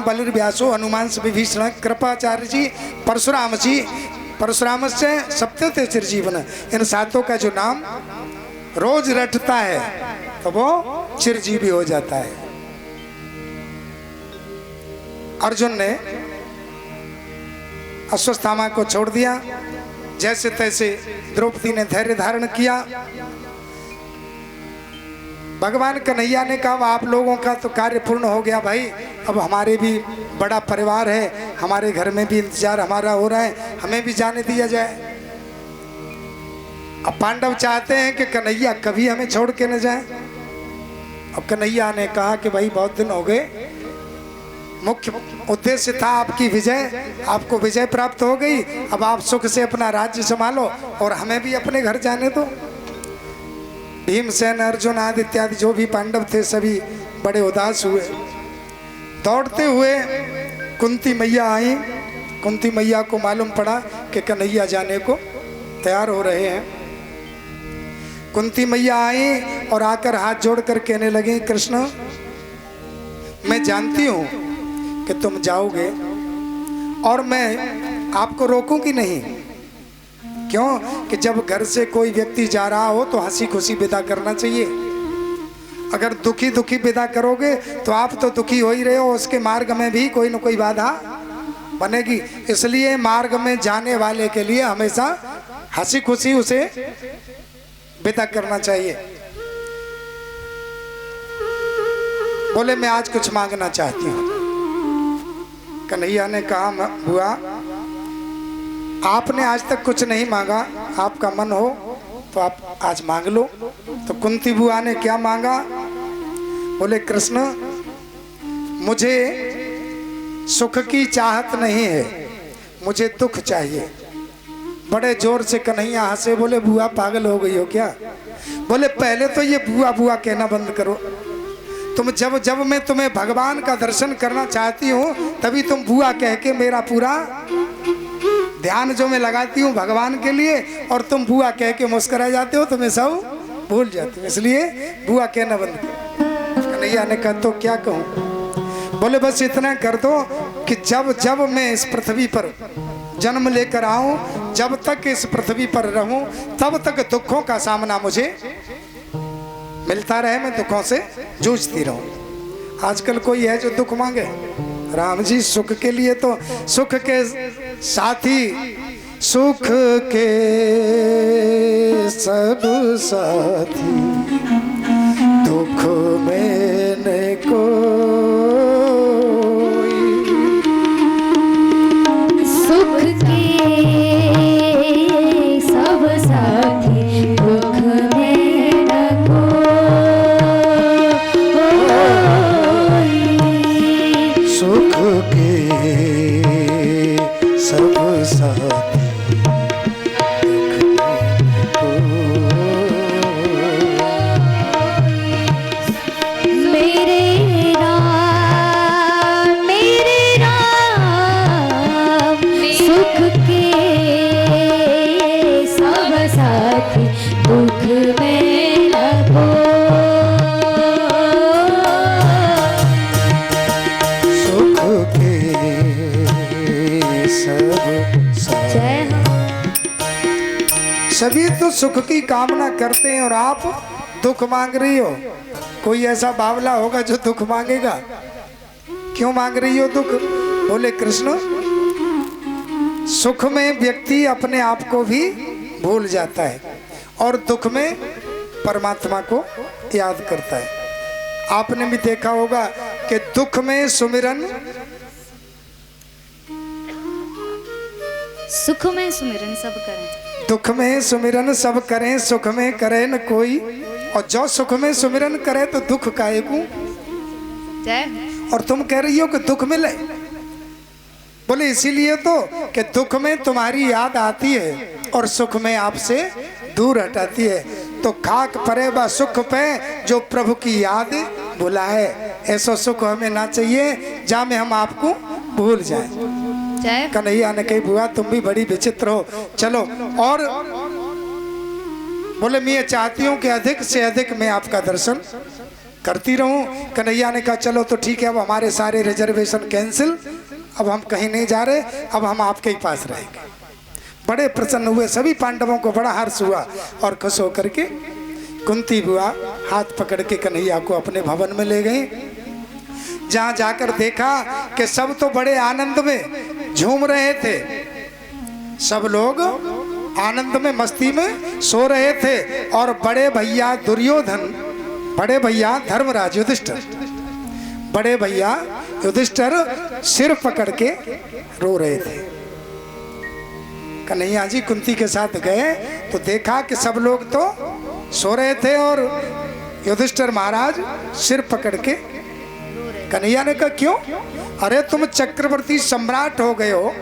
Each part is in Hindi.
बलिर व्यासो हनुमान से विभीषण कृपाचार्य जी परशुराम से सप्तते चिरजीवन। इन सातों का जो नाम रोज रटता है तो वो चिरजीवी हो जाता है। अर्जुन ने अश्वत्थामा को छोड़ दिया, जैसे तैसे द्रौपदी ने धैर्य धारण किया। भगवान कन्हैया ने कहा आप लोगों का तो कार्य पूर्ण हो गया भाई, अब हमारे भी बड़ा परिवार है, हमारे घर में भी इंतजार हमारा हो रहा है, हमें भी जाने दिया जाए। अब पांडव चाहते हैं कि कन्हैया कभी हमें छोड़ के न जाए। अब कन्हैया ने कहा कि भाई बहुत दिन हो गए, मुख्य उद्देश्य था आपकी विजय, आपको विजय प्राप्त हो गई, अब आप सुख से अपना राज्य संभालो और हमें भी अपने घर जाने दो। भीमसेन, अर्जुन आदि इत्यादि जो भी पांडव थे सभी बड़े उदास हुए। दौड़ते हुए कुंती मैया आई। कुंती मैया को मालूम पड़ा कि कन्हैया जाने को तैयार हो रहे हैं। कुंती मैया आई और आकर हाथ जोड़कर कहने लगी, कृष्ण मैं जानती हूं कि तुम जाओगे और मैं आपको रोकूंगी नहीं। क्यों कि जब घर से कोई व्यक्ति जा रहा हो तो हंसी खुशी विदा करना चाहिए। अगर दुखी दुखी विदा करोगे तो आप तो दुखी हो ही रहे हो, उसके मार्ग में भी कोई न कोई बाधा बनेगी। इसलिए मार्ग में जाने वाले के लिए हमेशा हंसी खुशी उसे विदा करना चाहिए। बोले मैं आज कुछ मांगना चाहती हूँ। कन्हैया ने कहा बुआ आपने आज तक कुछ नहीं मांगा, आपका मन हो तो आप आज मांग लो। तो कुंती बुआ ने क्या मांगा? बोले कृष्ण मुझे सुख की चाहत नहीं है, मुझे दुख चाहिए। बड़े जोर से कन्हैया हंसे, बोले बुआ पागल हो गई हो क्या? बोले पहले तो ये बुआ बुआ कहना बंद करो। तुम जब मैं तुम्हें भगवान का दर्शन करना चाहती हूँ तभी तुम बुआ कह के मेरा पूरा ध्यान जो मैं लगाती हूँ भगवान के लिए, और तुम बुआ कह के मुस्कुरा जाते हो तो मैं सब भूल जाती हूँ, इसलिए बुआ कहना बंद कर। कन्हैया ने कहा तो क्या कहूँ? बोले बस इतना कर दो कि जब मैं इस पृथ्वी पर जन्म लेकर आऊं, जब तक इस पृथ्वी पर रहूं तब तक दुखों का सामना मुझे मिलता रहे, मैं दुखों से जूझती रहूं। आजकल कोई है जो दुख मांगे? राम जी सुख के लिए तो सुख के साथी, सुख के सब साथी, दुख में न कोई। सुख के सब साथी, दुख में न कोई। सुख के सब साथी, मेरे राम सुख के सब साथी, दुख में न कोई। सुख के सब जय हो। सभी तो सुख की कामना करते हैं और आप दुख मांग रही हो। कोई ऐसा बावला होगा जो दुख मांगेगा? क्यों मांग रही हो दुख? बोले कृष्ण सुख में व्यक्ति अपने आप को भी भूल जाता है और दुख में परमात्मा को याद करता है। आपने भी देखा होगा कि दुख में सुमिरन, सुख में सुमिरन सब करें, दुख में सुमिरन सब करें, सुख में करे न कोई। और जो सुख में सुमिरन करे तो दुख काहे को? जय। और तुम कह रही हो कि दुख मिले। बोले इसीलिए तो कि दुख में तुम्हारी याद आती है और सुख में आपसे दूर हटाती है। तो खाक परे बा सुख पे जो प्रभु की याद भुलाए, ऐसा सुख हमें ना चाहिए जहाँ में हम आपको भूल जाएं। जय। कन्हैया ने कही बुआ तुम भी बड़ी विचित्र हो, चलो। और बोले मैं ये चाहती हूँ कि अधिक से अधिक मैं आपका दर्शन करती रहूं। कन्हैया ने कहा चलो तो ठीक है, अब हमारे सारे रिजर्वेशन कैंसिल, अब हम कहीं नहीं जा रहे, अब हम आपके ही पास रहेंगे। बड़े प्रसन्न हुए, सभी पांडवों को बड़ा हर्ष हुआ और खुश होकर के कुंती बुआ हाथ पकड़ के कन्हैया को अपने भवन में ले गई। जहां जाकर देखा कि सब तो बड़े आनंद में झूम रहे थे, सब लोग आनंद में मस्ती में सो रहे थे और बड़े भैया दुर्योधन, बड़े भैया धर्मराज युधिष्ठिर, बड़े भैया युधिष्ठिर सिर पकड़ के रो रहे थे। कन्हैया जी कुंती के साथ गए तो देखा कि सब लोग तो सो रहे थे और युधिष्ठिर महाराज सिर पकड़ के। कन्हैया ने कहा क्यों? अरे तुम चक्रवर्ती सम्राट हो गए हो,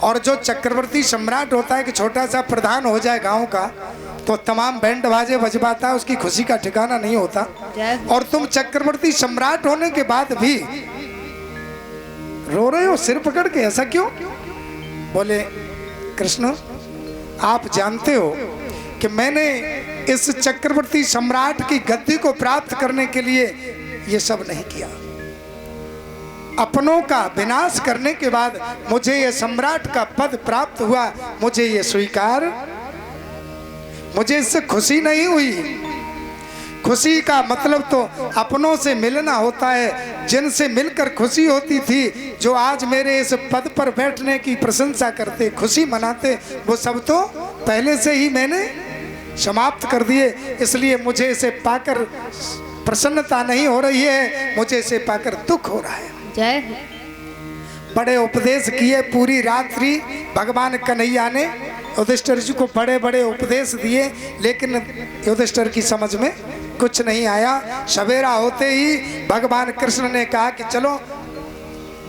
और जो चक्रवर्ती सम्राट होता है कि छोटा सा प्रधान हो जाए गांव का तो तमाम बैंड बाजे बजवाता है, उसकी खुशी का ठिकाना नहीं होता। और तुम चक्रवर्ती सम्राट होने के बाद भी रो रहे हो सिर पकड़ के, ऐसा क्यों? बोले कृष्ण आप जानते हो कि मैंने इस चक्रवर्ती सम्राट की गद्दी को प्राप्त करने के लिए ये सब नहीं किया। अपनों का विनाश करने के बाद मुझे ये सम्राट का पद प्राप्त हुआ, मुझे ये स्वीकार, मुझे इससे खुशी नहीं हुई। खुशी का मतलब तो अपनों से मिलना होता है, जिनसे मिलकर खुशी होती थी, जो आज मेरे इस पद पर बैठने की प्रशंसा करते, खुशी मनाते, वो सब तो पहले से ही मैंने समाप्त कर दिए। इसलिए मुझे इसे पाकर प्रसन्नता नहीं हो रही है, मुझे इसे पाकर दुख हो रहा है। जय बड़े उपदेश किए, पूरी रात्रि भगवान कन्हैया ने युधिष्ठिर जी को बड़े बड़े उपदेश दिए, लेकिन युधिष्ठिर की समझ में कुछ नहीं आया। सवेरा होते ही भगवान कृष्ण ने कहा कि चलो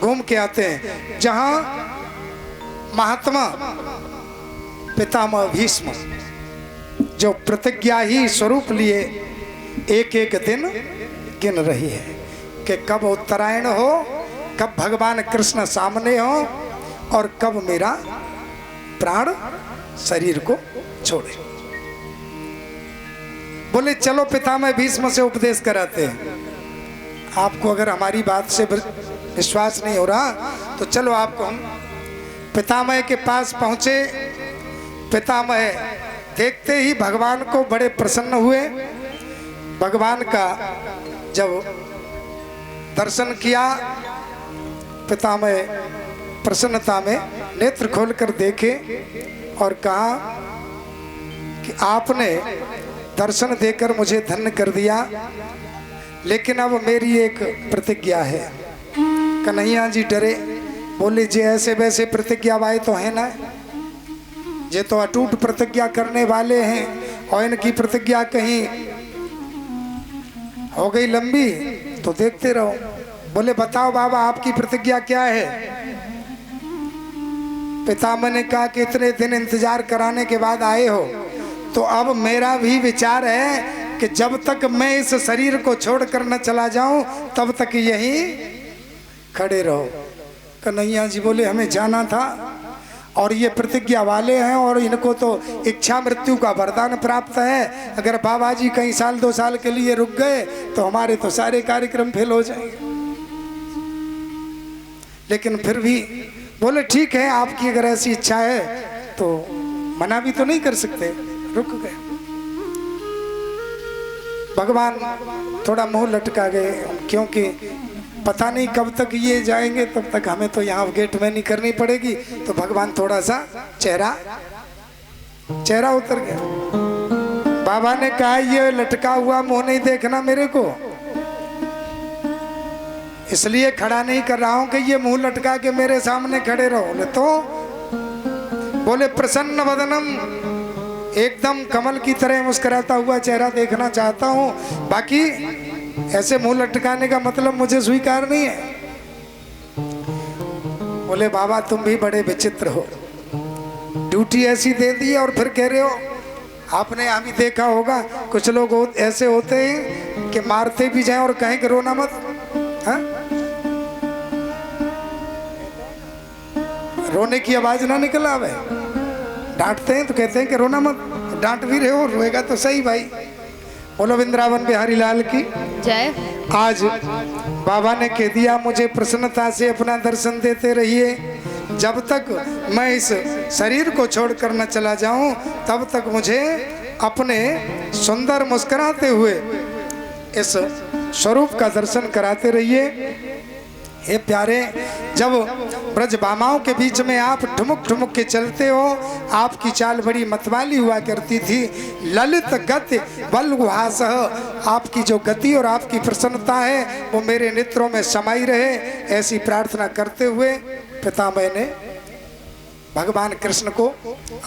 घूम के आते हैं। जहां महात्मा पितामह भीष्म जो प्रतिज्ञा ही स्वरूप लिए एक एक दिन गिन रही है कि कब उत्तरायण हो, कब भगवान कृष्ण सामने हो और कब मेरा प्राण शरीर को छोड़े। बोले चलो पितामह भीष्म से उपदेश कराते हैं। आपको अगर हमारी बात से विश्वास नहीं हो रहा तो चलो आपको हम पितामह के पास पहुंचे। पितामह देखते ही भगवान को बड़े प्रसन्न हुए। भगवान का जब दर्शन किया, पितामह प्रसन्नता में नेत्र खोलकर देखे और कहा कि आपने दर्शन देकर मुझे धन्य कर दिया, लेकिन अब मेरी एक प्रतिज्ञा है। कन्हैया जी डरे, बोले जी ऐसे वैसे प्रतिज्ञा वाले तो है ना, ये तो अटूट प्रतिज्ञा करने वाले हैं और इनकी प्रतिज्ञा कहीं हो गई लंबी तो देखते रहो। बोले बताओ बाबा आपकी प्रतिज्ञा क्या है? पितामह ने कहा कि इतने दिन इंतजार कराने के बाद आए हो तो अब मेरा भी विचार है कि जब तक मैं इस शरीर को छोड़कर न चला जाऊं तब तक यहीं खड़े रहो। कन्हैया जी बोले हमें जाना था और ये प्रतिज्ञा वाले हैं और इनको तो इच्छा मृत्यु का वरदान प्राप्त है। अगर बाबा जी कई साल 2 साल के लिए रुक गए तो हमारे तो सारे कार्यक्रम फेल हो जाएंगे। लेकिन फिर भी बोले ठीक है, आपकी अगर ऐसी इच्छा है तो मना भी तो नहीं कर सकते। रुक गए। भगवान थोड़ा मुंह लटका गए, क्योंकि पता नहीं कब तक ये जाएंगे, तब तक हमें तो यहाँ गेट में नहीं करनी पड़ेगी। तो भगवान थोड़ा सा चेहरा उतर गया। बाबा ने कहा ये लटका हुआ मुंह नहीं देखना मेरे को, इसलिए खड़ा नहीं कर रहा हूं कि ये मुंह लटका के मेरे सामने खड़े रहो। तो बोले प्रसन्न वदनम, एकदम कमल की तरह मुस्कुराता हुआ चेहरा देखना चाहता हूं, बाकी ऐसे मुंह लटकाने का मतलब मुझे स्वीकार नहीं है। बोले बाबा तुम भी बड़े विचित्र हो, ड्यूटी ऐसी दे दी और फिर कह रहे हो। आपने यहाँ भी देखा होगा कुछ लोग ऐसे होते हैं कि मारते भी जाएं और कहें कि रोना मत। हाँ? रोने की आवाज ना निकल आवे, डांटते हैं तो कहते हैं कि रोना मत। डांट भी रहे हो, रोएगा तो सही भाई। बोलो वृंदावन बिहारी लाल की जय। आज बाबा ने कह दिया मुझे प्रसन्नता से अपना दर्शन देते रहिए, जब तक मैं इस शरीर को छोड़कर न चला जाऊं तब तक मुझे अपने सुंदर मुस्कुराते हुए इस स्वरूप का दर्शन कराते रहिए। हे प्यारे, जब ब्रज बामाओं के बीच में आप ठुमुक ठुमुक के चलते हो, आपकी चाल बड़ी मतवाली हुआ करती थी। ललित गति बल गुहास, आपकी जो गति और आपकी प्रसन्नता है वो मेरे नेत्रों में समाई रहे, ऐसी प्रार्थना करते हुए पितामह ने भगवान कृष्ण को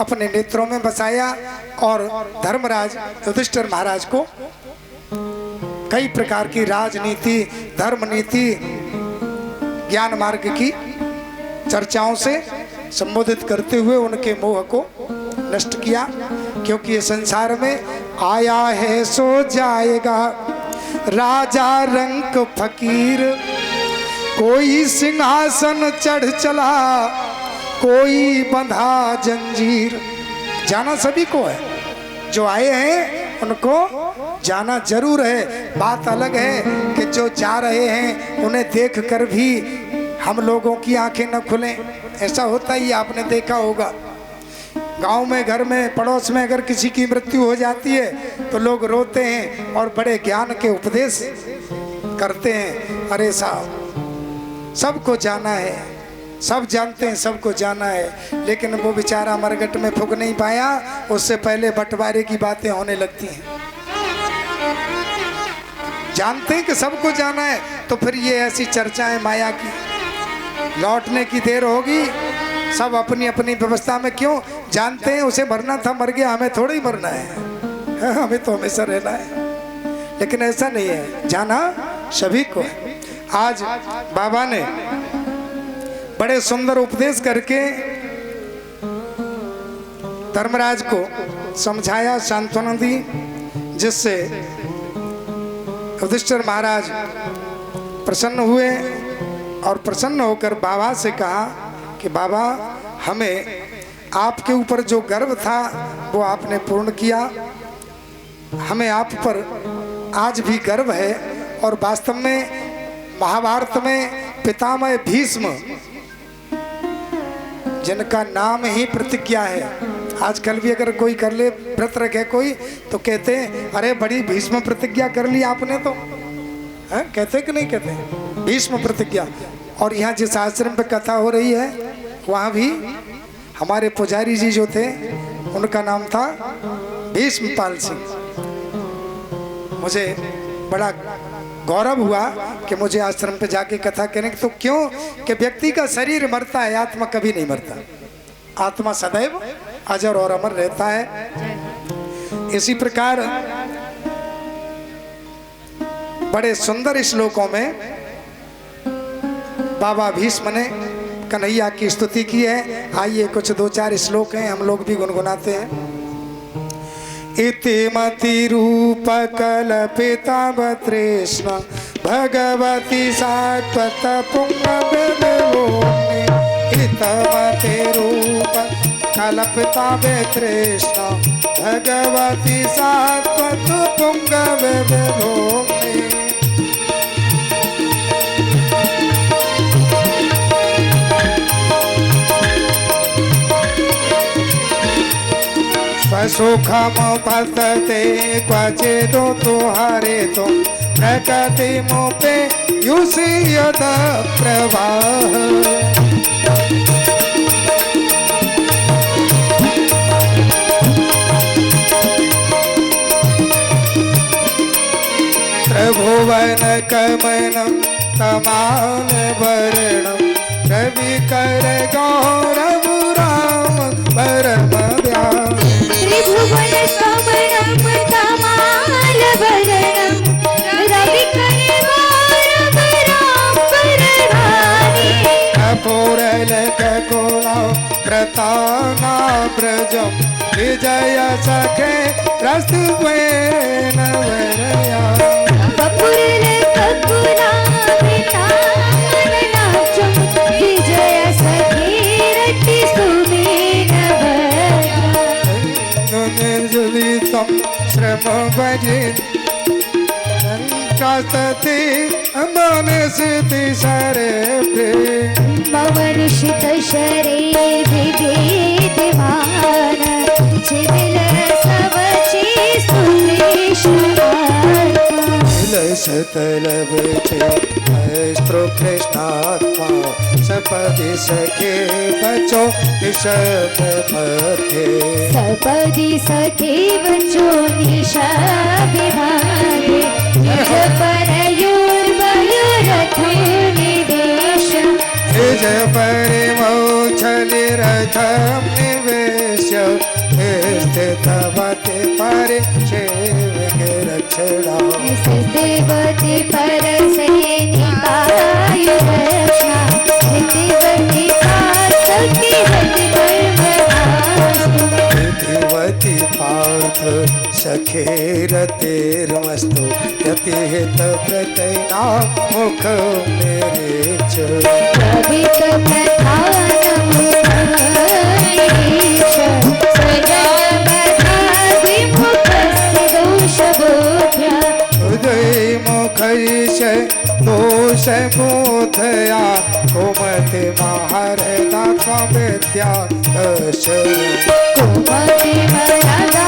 अपने नेत्रों में बसाया और धर्मराज युधिष्ठिर महाराज को कई प्रकार की राजनीति, धर्म नीति, ज्ञान मार्ग की चर्चाओं से संबोधित करते हुए उनके मोह को नष्ट किया। क्योंकि ये संसार में आया है सो जाएगा, राजा रंक फकीर, कोई सिंहासन चढ़ चला, कोई बंधा जंजीर। जाना सभी को है, जो आए हैं उनको जाना जरूर है। बात अलग है कि जो जा रहे हैं उन्हें देख कर भी हम लोगों की आंखें न खुलें। ऐसा होता ही आपने देखा होगा, गांव में, घर में, पड़ोस में अगर किसी की मृत्यु हो जाती है तो लोग रोते हैं और बड़े ज्ञान के उपदेश करते हैं। अरे साहब, सबको जाना है, सब जानते हैं सबको जाना है, लेकिन वो बेचारा मरघट में फूंक नहीं पाया, उससे पहले बंटवारे की बातें होने लगती हैं। जानते हैं कि सबको जाना है तो फिर ये ऐसी चर्चाएं माया की, लौटने की देर होगी, सब अपनी अपनी व्यवस्था में। क्यों? जानते हैं उसे मरना था, मर गया, हमें थोड़ा ही मरना है, हमें तो हमेशा रहना है। लेकिन ऐसा नहीं है, जाना सभी को है। आज बाबा ने बड़े सुंदर उपदेश करके धर्मराज को समझाया, सांत्वना दी, जिससे युधिष्ठिर महाराज प्रसन्न हुए और प्रसन्न होकर बाबा से कहा कि बाबा, हमें आपके ऊपर जो गर्व था वो आपने पूर्ण किया, हमें आप पर आज भी गर्व है। और वास्तव में महाभारत में पितामह भीष्म, जिनका नाम ही प्रतिज्ञा है, आजकल भी अगर कोई कर ले, व्रत रखे कोई, तो कहते हैं अरे बड़ी भीष्म प्रतिज्ञा कर ली आपने तो, है? कहते कि नहीं कहते? भीष्म प्रतिज्ञा। और यहाँ जिस आश्रम पे कथा हो रही है वहाँ भी हमारे पुजारी जी जो थे उनका नाम था भीष्मपाल सिंह। मुझे बड़ा गौरव हुआ कि मुझे आश्रम पे जाके कथा करने की। तो क्यों कि व्यक्ति का शरीर मरता है, आत्मा कभी नहीं मरता, आत्मा सदैव अजर और अमर रहता है। इसी प्रकार बड़े सुंदर श्लोकों में बाबा भीष्म ने कन्हैया की स्तुति की है। आइए कुछ दो चार श्लोक हैं, हम लोग भी गुनगुनाते हैं। इति मति रूप कल्पिता तृष्णा भगवती सात्वत पुण्यविभूमि। इतमति रूप कल्पिता तृष्णा भगवती सात्वत पुण्यविभूमि। सुखम पतते क्वचिदो तुहारे तो प्रकृति मोपे युषि यद प्रवाह। त्रिभुवन कमनं तमाल वर्णं रवि कर गौरव राम परम दयाल। त्रिभुवन कमलं तमाल वर्णं रवि कर गौरव राम परमानि। कपूरलककुला व्रताना ब्रजं विजय सखे रस्तुवेन वरया। कपूरलककुला व्रताना विजय सखे रतिसुमेन वरया। निर्जलितं श्रम प्रेम भजे कास्तते मनसिति सरे प्रेम मवनिशित शरीर विद्यमान चिदिल सवची स्तुति सतलब अस्त्रो कृष्णात्मा सपदि सखे बचो निशब मध्य सपदि सखे बचो निशब मध्य निज परयोर्वयोरथो निवेश निज परिमोक्षनिरथं निवेश्य स्थितवति परिसेवके रक्षणा स्थितवति परसेनिकाय रक्षा स्थितवति पार्थकी स्थितवति पार्थ सखेरतेर्मस्तु यतिहित प्रत्ययना मुख मेरे च कवित कथानमुपनिष उदय मुखैष दोष बोधया कुमति महारदा विद्या कुमति महारदा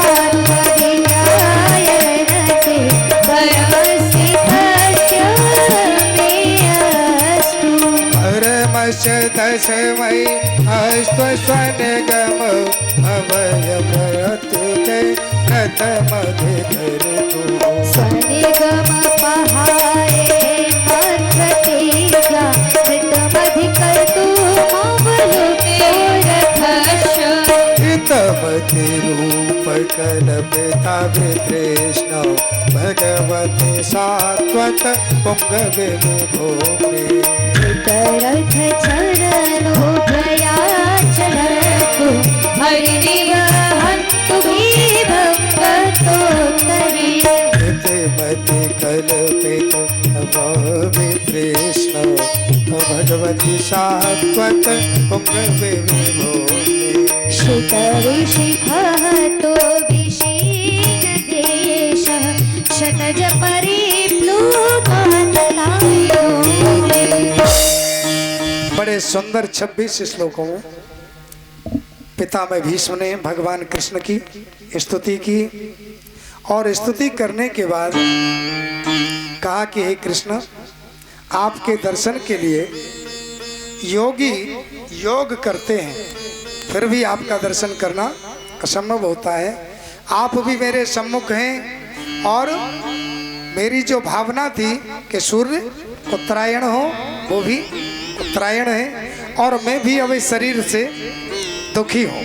विद्यायनते परमसि परमस्य दशमय अष्ट स्वनगम अभय प्रत्युते प्रथम धिकर तू स्वनिगम पहाए मंत्र तेजा प्रथमधिकर तू हितमति रूप कल्पिता वितृष्ण भगवती सात्वत पुंगवे विभूमि तरथ चरणो भयाचलतु हरिनिवहन्तु भक्तोत्तरी हितमति कल्पित वितृष्ण भगवती सात्वत पुंगवे विभूमि शिखतो विषीददेशः शतज परिप्लुतानलायो बड़े सुंदर 26 श्लोकों में पितामह भीष्म ने भगवान कृष्ण की स्तुति की और स्तुति करने के बाद कहा कि हे कृष्ण आपके दर्शन के लिए योगी योग करते हैं फिर भी आपका दर्शन करना असंभव होता है। आप भी मेरे सम्मुख हैं और मेरी जो भावना थी कि सूर्य उत्तरायण हो वो भी उत्तरायण है और मैं भी अब इस शरीर से दुखी हूँ।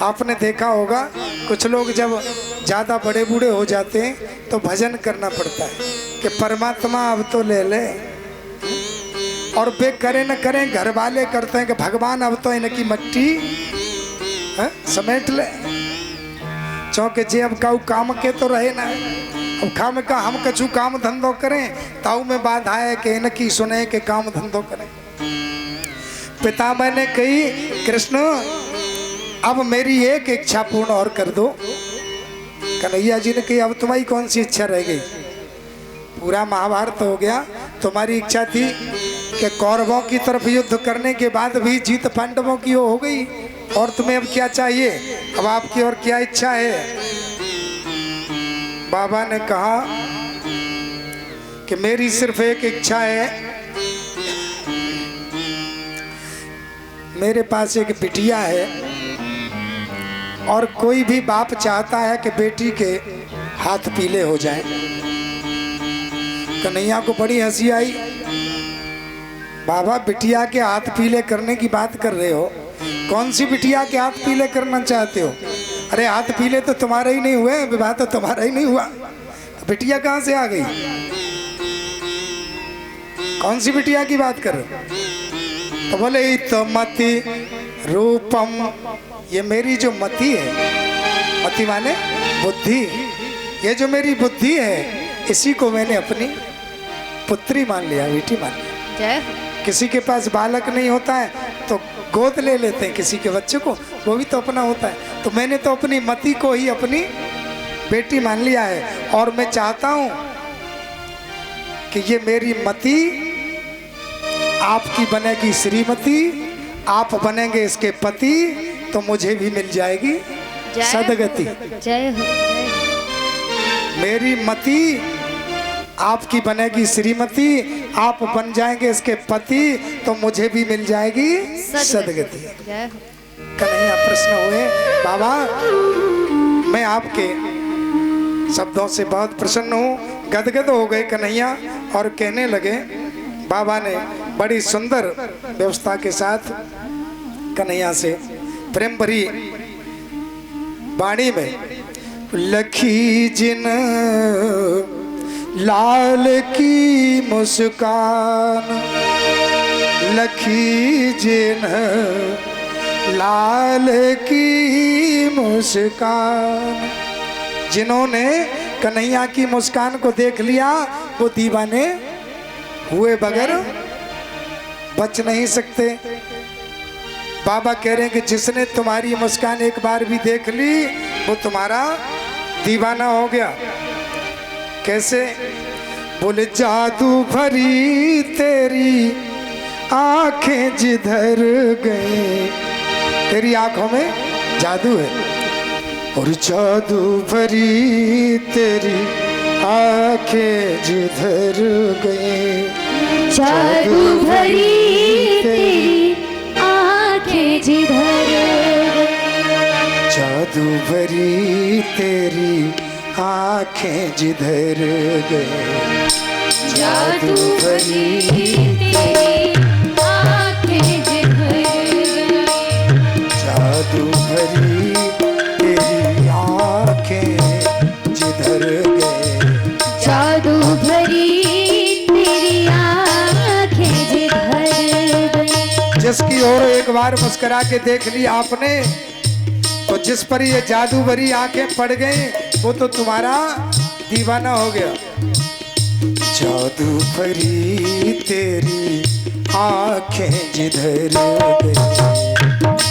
आपने देखा होगा कुछ लोग जब ज़्यादा बड़े बूढ़े हो जाते हैं तो भजन करना पड़ता है कि परमात्मा अब तो ले ले, और वे करें न करें घर वाले करते हैं कि भगवान अब तो इनकी मट्टी समेट ले, चौके जे अब काऊ काम के तो रहे ना, अब खाम का हम कछु काम धंधो करें ताऊ में बाधा है कि इनकी सुने के काम धंधो करें। पितामह ने कही कृष्ण अब मेरी एक इच्छा पूर्ण और कर दो। कन्हैया जी ने कही अब तुम्हारी कौन सी इच्छा रह गई, पूरा महाभारत हो गया, तुम्हारी इच्छा थी कि कौरवों की तरफ युद्ध करने के बाद भी जीत पांडवों की हो गई, और तुम्हें अब क्या चाहिए, अब आपकी और क्या इच्छा है। बाबा ने कहा कि मेरी सिर्फ एक इच्छा है, मेरे पास एक बिटिया है और कोई भी बाप चाहता है कि बेटी के हाथ पीले हो जाएं। कन्हैया को बड़ी हंसी आई, बाबा बिटिया के हाथ पीले करने की बात कर रहे हो, कौन सी बिटिया के हाथ पीले करना चाहते हो? अरे हाथ पीले तो तुम्हारे ही नहीं हुए, विवाह तो तुम्हारा ही नहीं हुआ, तो बिटिया कहाँ से आ गई? कौन सी बिटिया की बात कर रहे हो? तो बोले तो मति रूपम, ये मेरी जो मति है, मति माने बुद्धि, ये जो मेरी बुद्धि है इसी को मैंने अपनी पुत्री मान लिया, बेटी मान लिया। किसी के पास बालक नहीं होता है तो गोद ले लेते हैं किसी के बच्चे को, वो भी तो अपना होता है। तो मैंने तो अपनी मति को ही अपनी बेटी मान लिया है और मैं चाहता हूं कि ये मेरी मति आपकी बनेगी श्रीमती, आप बनेंगे इसके पति, तो मुझे भी मिल जाएगी सदगति। जय हो। मेरी मति आपकी बनेगी श्रीमती, आप बन जाएंगे इसके पति, तो मुझे भी मिल जाएगी सदगति। जय हो। कन्हैया प्रश्न हुए, बाबा मैं आपके शब्दों से बहुत प्रसन्न हूँ। गदगद हो गए कन्हैया और कहने लगे, बाबा ने बड़ी सुंदर व्यवस्था के साथ कन्हैया से प्रेम भरी वाणी में, लखी जिन लाल की मुस्कान, लखी जिन लाल की मुस्कान। जिन्होंने कन्हैया की मुस्कान को देख लिया वो दीवाने हुए बगैर बच नहीं सकते। बाबा कह रहे हैं कि जिसने तुम्हारी मुस्कान एक बार भी देख ली वो तुम्हारा दीवाना हो गया। कैसे? बोले जादू भरी तेरी आंखें जिधर गए, तेरी आंखों में जादू है, और जादू भरी तेरी आंखें जिधर गए, जादू भरी तेरी आंखें जिधर गए, जादू भरी तेरी आंखें जिधर गए, जादू भरी तेरी आंखें जिधर गए, जादू भरी तेरी आंखें जिधर गए, जादू भरी तेरी आंखें जिधर गए। जिसकी ओर एक बार मुस्कुरा के देख ली आपने, तो जिस पर ये जादू भरी आंखें पड़ गई वो तो तुम्हारा दीवाना हो गया। जादू भरी तेरी आंखें जिधर गई,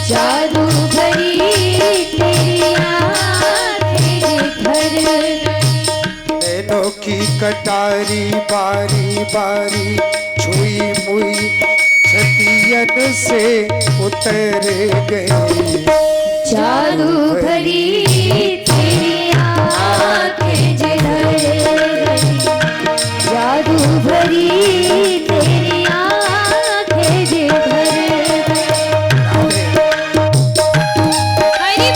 जादू भरी तेरी आंखें जिधर गई, नैनों की कटारी बारी बारी छुई मुई छतियन से उतर गई, जादू भरी तेरी आंखें जिधर गई, जादू भरी तेरी आंखें जिधर गई। हरि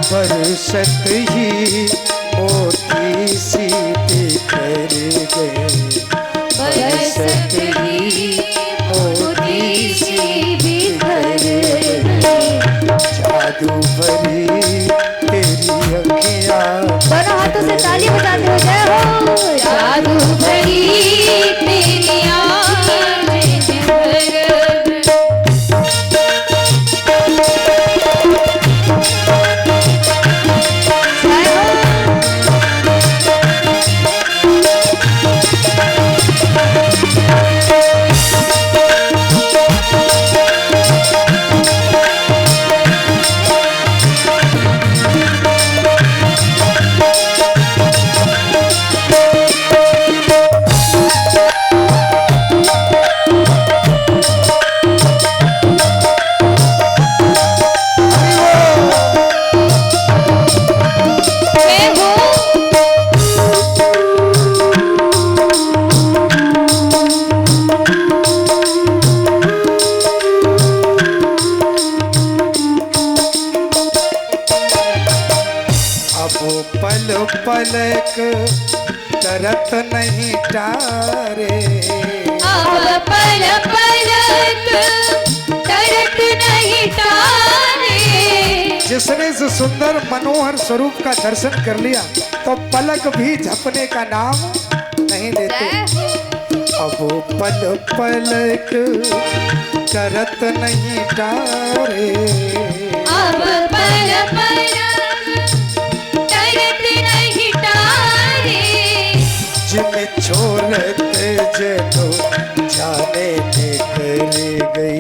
बरसत ही मोती सी बिखर गए, बरसत ही मोती सी बिखर गई, जादू भरी तेरी अखियाँ। दोनों हाथों से ताली बजाते हो, जय हो। जादू भरी तेरी आंखें जिधर गई, जय हो। नहीं टारे। अब पल पलक तरत नहीं टारे। जिसने इस सुंदर मनोहर स्वरूप का दर्शन कर लिया तो पलक भी झपने का नाम नहीं लेते। अब वो पल पलक करत नहीं टारे। अब पल पलक तरत नहीं टारे। जिन्हें छोड़ते जनो जाने निकल गई।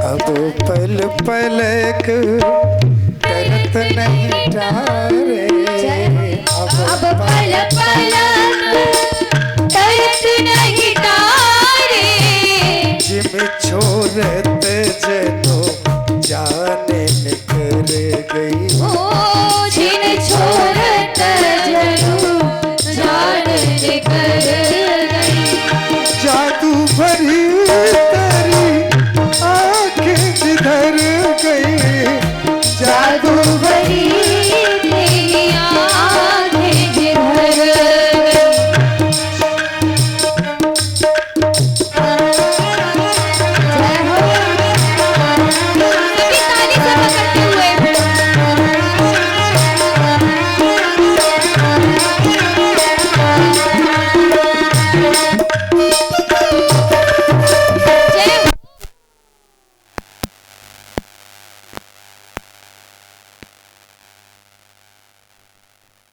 अब पल पलक करत नहीं टारे। अब पल पलक तरत नहीं टारे। जिम छोड़ते